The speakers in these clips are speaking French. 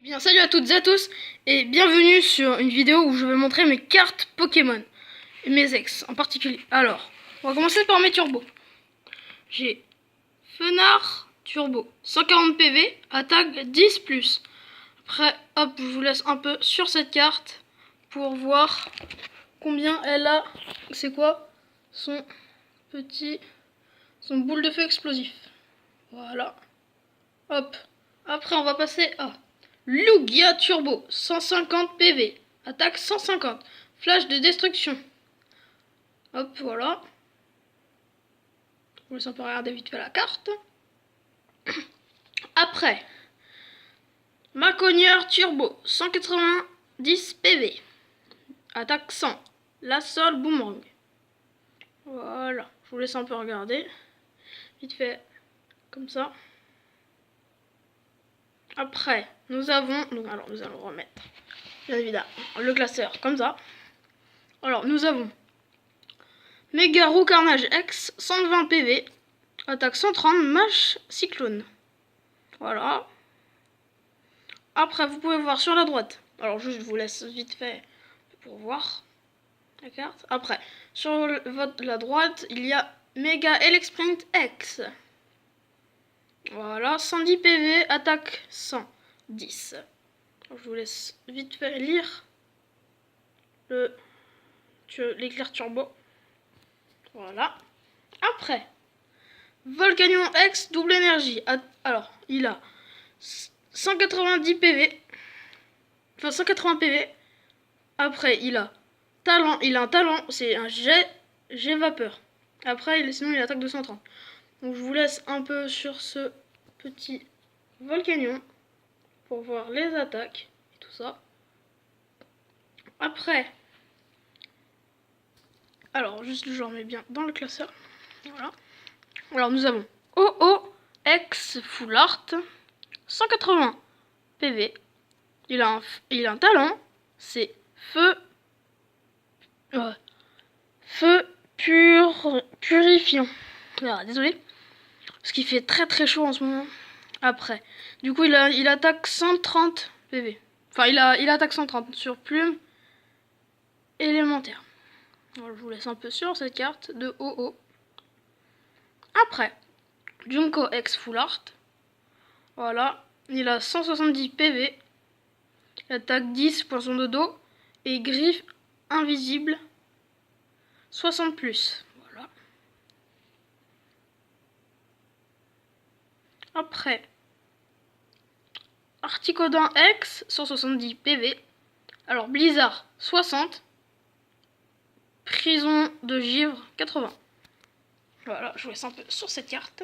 Bien, salut à toutes et à tous et bienvenue sur une vidéo où je vais montrer mes cartes Pokémon et mes ex en particulier. Alors, on va commencer par mes turbos. J'ai Fenard Turbo 140 PV, attaque 10+. Après, hop, je vous laisse un peu sur cette carte pour voir combien elle a. C'est quoi son boule de feu explosif. Voilà. Hop. Après, on va passer à Lugia Turbo 150 PV, attaque 150, flash de destruction. Hop, voilà. Je vous laisse un peu regarder vite fait la carte. Après, Macogneur Turbo 190 PV, attaque 100, la sol boomerang. Voilà, je vous laisse un peu regarder vite fait comme ça. Après, nous allons remettre, bien évidemment, le classeur comme ça. Alors, nous avons Megaro Carnage X, 120 PV, attaque 130, mâche cyclone. Voilà. Après, vous pouvez voir sur la droite. Alors, juste, je vous laisse vite fait pour voir la carte. Après, sur la droite, il y a Mega Elexprint X. Voilà, 110 PV, attaque 110. Alors, je vous laisse vite fait lire l'éclair turbo. Voilà. Après, Volcanion X double énergie. Alors, il a 190 PV. Enfin, 180 PV. Après, il a un talent, c'est un jet vapeur. Après, sinon, il attaque 230. Donc, je vous laisse un peu sur ce petit Volcanion pour voir les attaques et tout ça. Après, alors, juste je remets bien dans le classeur. Voilà. Alors, nous avons OO X Full Art, 180 PV. Il a un talent, c'est feu purifiant. Alors, désolé, parce qu'il fait très chaud en ce moment. Après, du coup, il attaque 130 PV. Enfin, il attaque 130 sur plume élémentaire. Alors, je vous laisse un peu sur cette carte de OO. Après, Junko X Full Art. Voilà, il a 170 PV. Il attaque 10 pour son dodo. Et griffe invisible 60+. Voilà. Après, Articodin X 170 PV. Alors, Blizzard 60. Prison de givre 80. Voilà, je vous laisse un peu sur cette carte.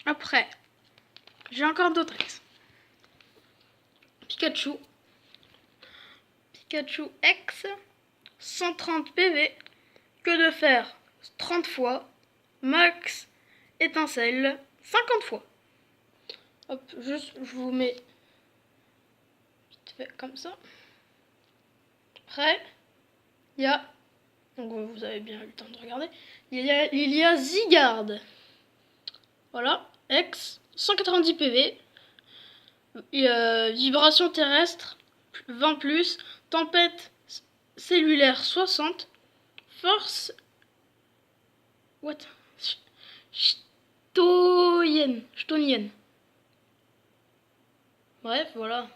Après, j'ai encore d'autres ex. Pikachu X 130 PV. Que de faire 30 fois. Max étincelle 50 fois. Hop, juste je vous mets vite fait comme ça. Après, il y a, donc vous avez bien eu le temps de regarder, il y a Zygarde. Voilà, X 190 PV. Vibration terrestre 20+, tempête cellulaire 60, force Stonienne. Bref, voilà,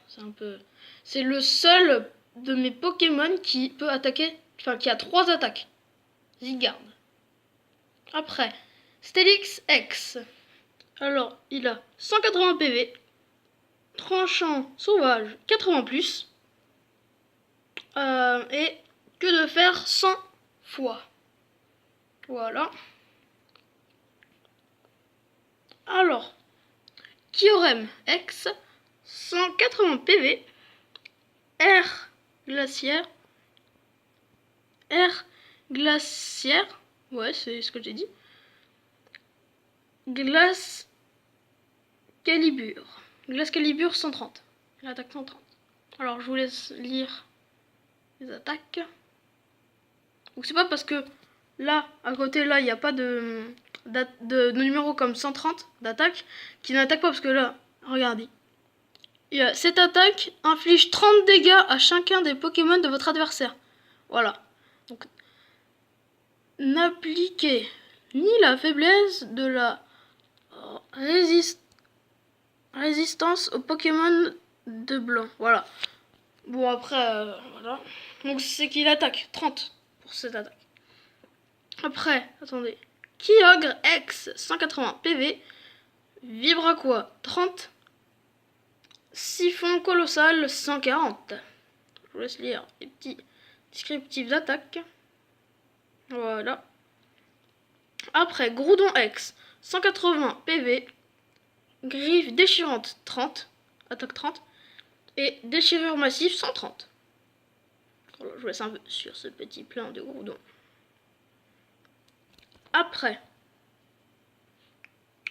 c'est le seul de mes Pokémon qui peut attaquer, enfin qui a 3 attaques. Zygarde. Après, Steelix X. Alors, il a 180 PV. Tranchant sauvage 80+. Et que de faire 100 fois. Voilà. Alors, Kyurem X 180 PV. Air glaciaire. Ouais, c'est ce que j'ai dit. Glace Calibur 130. L'attaque 130. Alors, je vous laisse lire les attaques. Donc, c'est pas parce que là, à côté, là, il n'y a pas de de numéros comme 130 d'attaque qui n'attaque pas parce que là, regardez. Cette attaque inflige 30 dégâts à chacun des Pokémon de votre adversaire. Voilà. Donc, n'appliquez ni la faiblesse de la résistance aux Pokémon de blanc. Voilà. Bon, après, voilà. Donc, c'est qu'il attaque 30 pour cette attaque. Après, attendez. Kyogre X 180 PV. Vibraqua 30. Siphon Colossal 140. Je vous laisse lire les petits descriptifs d'attaque. Voilà. Après, Groudon X 180 PV. Griffe déchirante 30. Attaque 30. Et déchirure massive 130. Voilà, je vous laisse un peu sur ce petit plan de Groudon. Après.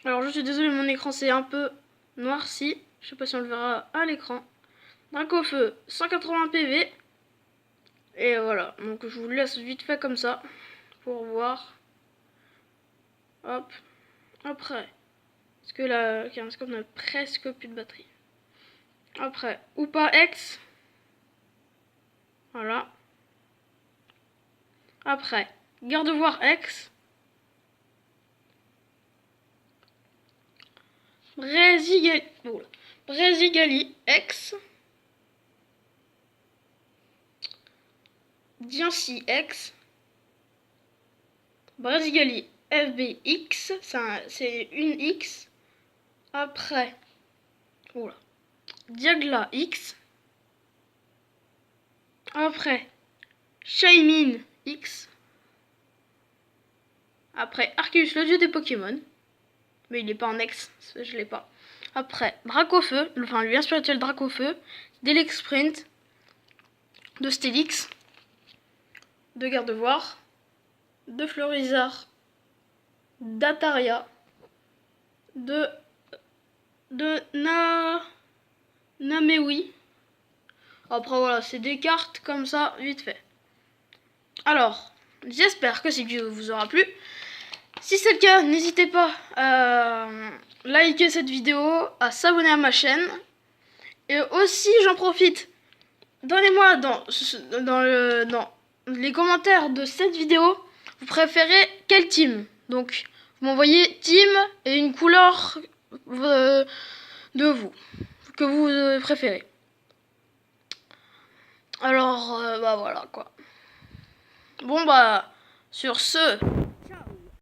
Alors je suis désolé, mon écran c'est un peu noirci. Je sais pas si on le verra à l'écran. Dracofeu 180 PV. Et voilà, donc je vous laisse vite fait comme ça. Pour voir. Hop. Après. Parce que là, on n'a presque plus de batterie. Après, Oupa X. Voilà. Après, Gardevoir X. Brasigali X. Diancie X. Brasigali FBX. C'est une X. Après, voilà. Diagla X. Après, Shaymin X. Après, Arceus, le dieu des Pokémon. Mais il n'est pas en X, je l'ai pas. Après, Dracofeu, enfin le lien spirituel Dracofeu. Delex Sprint. De Stélix. De Gardevoir. De Florizard. D'Ataria. De Namewi. Après voilà, c'est des cartes comme ça, vite fait. Alors, j'espère que cette vidéo vous aura plu. Si c'est le cas, n'hésitez pas à liker cette vidéo, à s'abonner à ma chaîne. Et aussi, j'en profite, donnez-moi dans les commentaires de cette vidéo, vous préférez quel team. Donc, vous m'envoyez team et une couleur de vous, que vous préférez. Alors, bah voilà quoi. Bon bah, sur ce...